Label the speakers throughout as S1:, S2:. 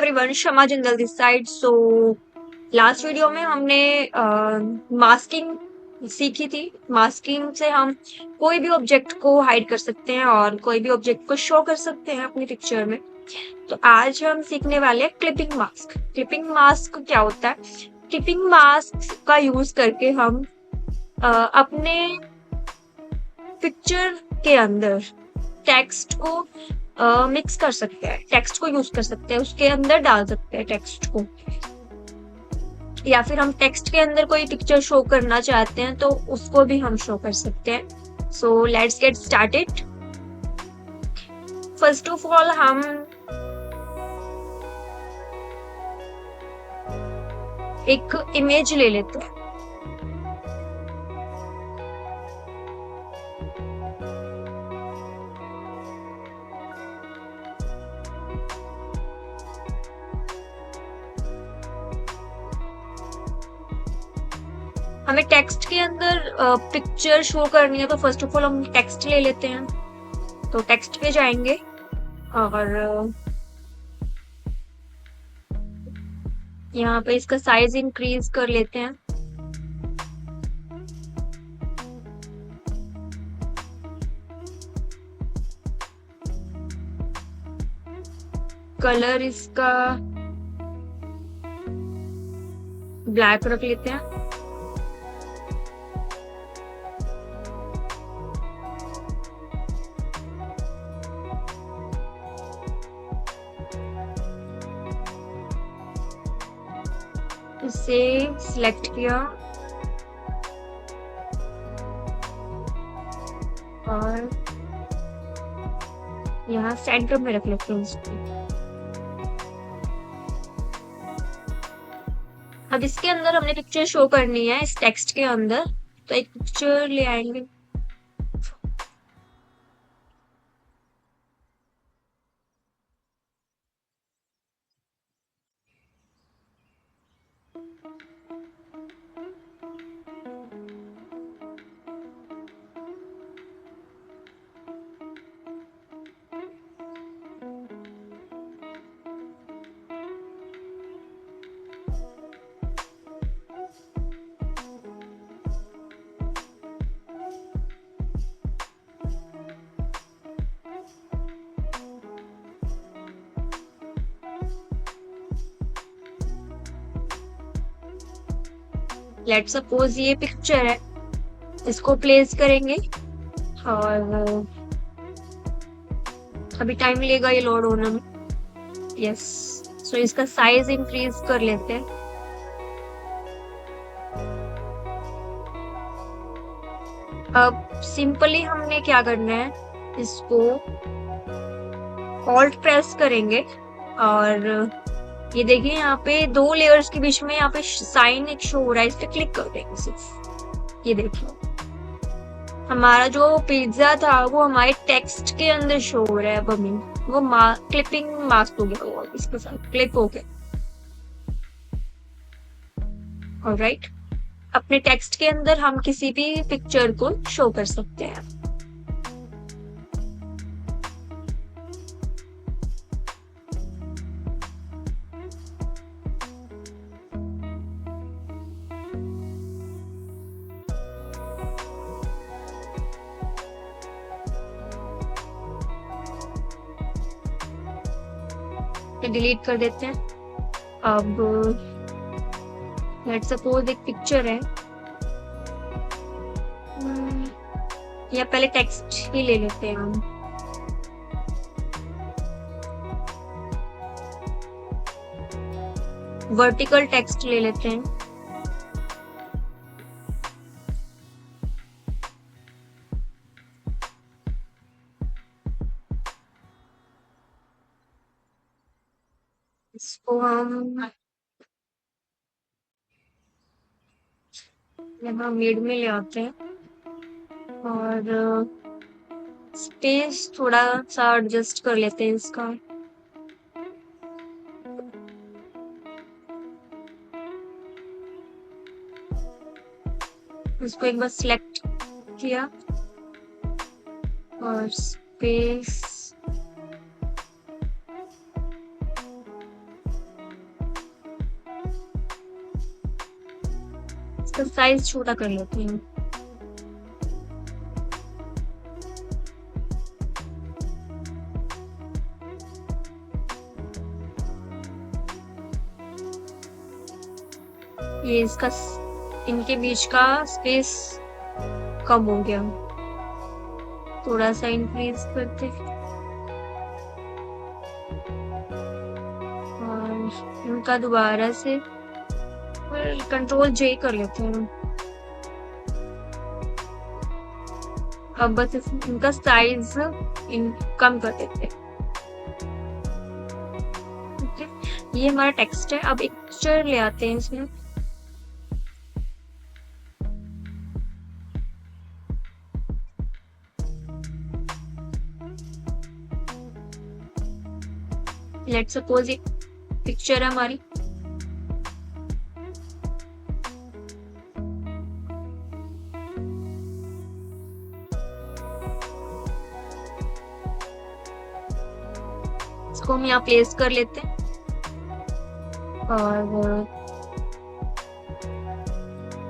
S1: Everyone, Shama Jindal this side. So last video में हमने masking सीखी थी। मास्किंग से हम कोई भी ऑब्जेक्ट को हाइड कर सकते हैं और कोई भी ऑब्जेक्ट को शो कर सकते हैं अपनी पिक्चर में। तो आज हम सीखने वाले हैं क्लिपिंग मास्क। क्लिपिंग मास्क क्या होता है? क्लिपिंग मास्क का यूज करके हम अपने पिक्चर के अंदर टेक्स्ट को मिक्स कर सकते हैं, टेक्स्ट को यूज कर सकते हैं, उसके अंदर डाल सकते हैं टेक्स्ट को, या फिर हम टेक्स्ट के अंदर कोई पिक्चर शो करना चाहते हैं तो उसको भी हम शो कर सकते हैं। So let's get started. First of all हम एक इमेज ले लेते हैं। हमें टेक्स्ट के अंदर पिक्चर शो करनी है तो फर्स्ट ऑफ ऑल हम टेक्स्ट ले लेते हैं। तो टेक्स्ट पे जाएंगे और यहाँ पे इसका साइज इंक्रीज कर लेते हैं। कलर इसका ब्लैक रख लेते हैं। इसे सिलेक्ट किया और यहाँ सेंटर में रख लेते हैं इसको। अब इसके अंदर हमने पिक्चर शो करनी है इस टेक्स्ट के अंदर, तो एक पिक्चर ले आएंगे। लेट्स सपोज ये पिक्चर है, इसको प्लेस करेंगे और अभी टाइम लेगा ये लोड होने में। यस, सो इसका साइज इंक्रीज कर लेते हैं। अब सिंपली हमने क्या करना है, इसको ऑल्ट प्रेस करेंगे और ये देखिए यहाँ पे दो लेयर्स के बीच में यहाँ पे साइन एक शो हो रहा है, इस पे क्लिक कर देंगे सिर्फ। ये देखिए हमारा जो पिज्जा था वो हमारे टेक्स्ट के अंदर शो हो रहा है। अब हमें वो क्लिपिंग मास्क हो गया, वो इसके साथ क्लिप हो गया। ऑलराइट, अपने टेक्स्ट के अंदर हम किसी भी पिक्चर को शो कर सकते हैं। डिलीट कर देते हैं। अब लेट्स सपोज एक पिक्चर है, या पहले टेक्स्ट ही ले लेते हैं हम। वर्टिकल टेक्स्ट ले लेते हैं। इसको हम यहाँ मिड में ले आते हैं और स्पेस थोड़ा सा एडजस्ट कर लेते हैं इसका। इसको एक बार सिलेक्ट किया और स्पेस इसका साइज छोटा कर लेते हैं। ये इसका इनके बीच का स्पेस कम हो गया, थोड़ा सा इंक्रीज करते और इनका दोबारा से कंट्रोल जे कर लेते हैं। अब बस इनका साइज कम कर देते हैं। ये हमारा टेक्स्ट है। अब एक पिक्चर ले आते हैं इसमें। लेट्स सपोज एक पिक्चर है हमारी, इसको हम यहाँ प्लेस कर लेते हैं और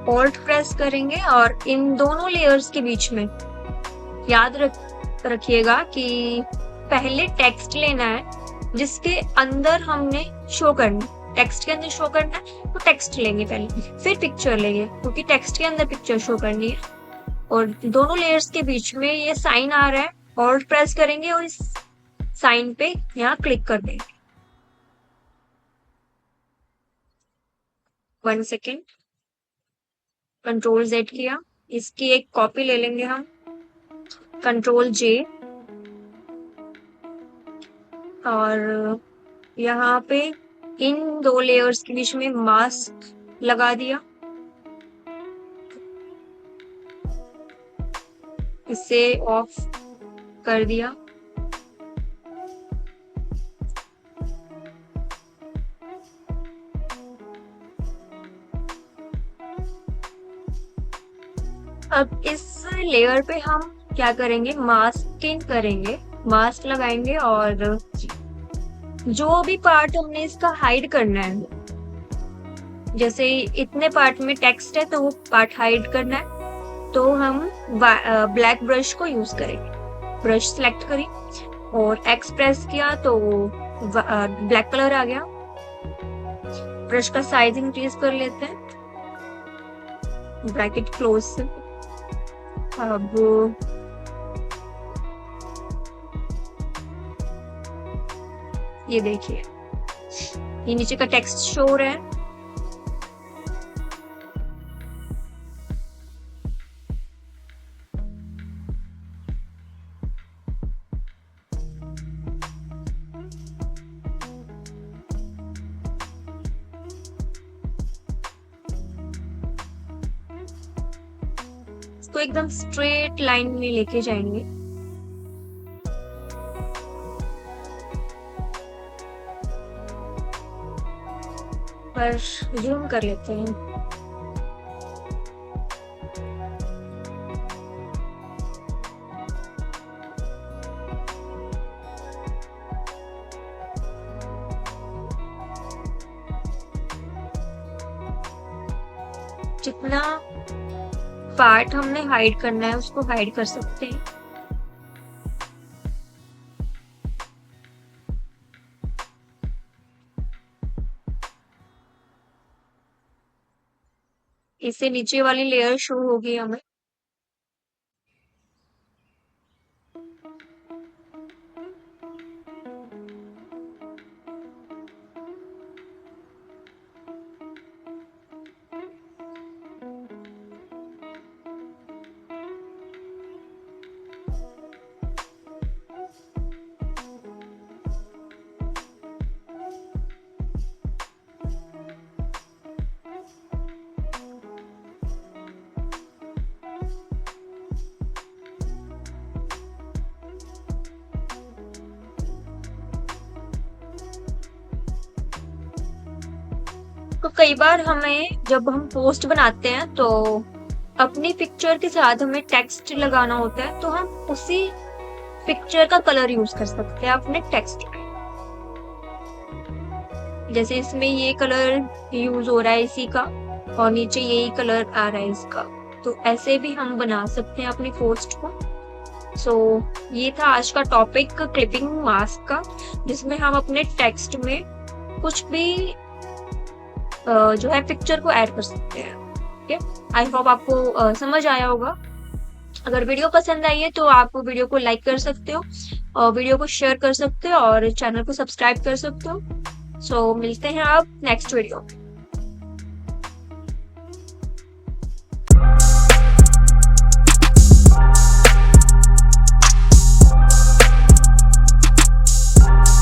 S1: ऑल्ट प्रेस करेंगे और इन दोनों लेयर्स के बीच में याद रखिएगा कि पहले टेक्स्ट लेना है जिसके अंदर हमने शो करना। टेक्स्ट के अंदर शो करना है तो टेक्स्ट लेंगे पहले, फिर पिक्चर लेंगे क्योंकि टेक्स्ट के अंदर पिक्चर शो करनी है। और दोनों लेयर्स के बीच में ये साइन आ रहा है, ऑल्ट प्रेस करेंगे और इस साइन पे यहाँ क्लिक कर देंगे। 1 सेकेंड, कंट्रोल जेड किया, इसकी एक कॉपी ले लेंगे हम, कंट्रोल जे, और यहाँ पे इन दो लेयर्स के बीच में मास्क लगा दिया, इसे ऑफ कर दिया। अब इस लेयर पे हम क्या करेंगे, मास्किंग करेंगे, मास्क लगाएंगे और जो भी पार्ट हमने इसका हाइड करना है, जैसे इतने पार्ट में टेक्स्ट है तो वो पार्ट हाइड करना है, तो हम ब्लैक ब्रश को यूज करेंगे। ब्रश सेलेक्ट करी और एक्स प्रेस किया तो ब्लैक कलर आ गया। ब्रश का साइज इंक्रीज कर लेते हैं, ब्रैकेट क्लोज से। अब ये देखिए, ये नीचे का टेक्स्ट शो हो रहा है। इसको एकदम स्ट्रेट लाइन में लेके जाएंगे। पर जूम कर लेते हैं। जितना पार्ट हमने हाइड करना है उसको हाइड कर सकते हैं। इससे नीचे वाली लेयर शो होगी हमें। तो कई बार हमें जब हम पोस्ट बनाते हैं तो अपनी पिक्चर के साथ हमें टेक्स्ट लगाना होता है, तो हम उसी पिक्चर का कलर यूज कर सकते हैं अपने टेक्स्ट पे। जैसे इसमें ये कलर यूज हो रहा है इसी का, और नीचे यही कलर आ रहा है इसका। तो ऐसे भी हम बना सकते हैं अपनी पोस्ट को। सो ये था आज का टॉपिक क्लिपिंग मास्क का, जिसमें हम अपने टेक्स्ट में कुछ भी जो है पिक्चर को ऐड कर सकते हैं। ओके, आई होप आपको समझ आया होगा। अगर वीडियो पसंद आई है तो आप वीडियो को लाइक कर सकते हो और वीडियो को शेयर कर सकते हो और चैनल को सब्सक्राइब कर सकते हो। सो मिलते हैं आप नेक्स्ट वीडियो में।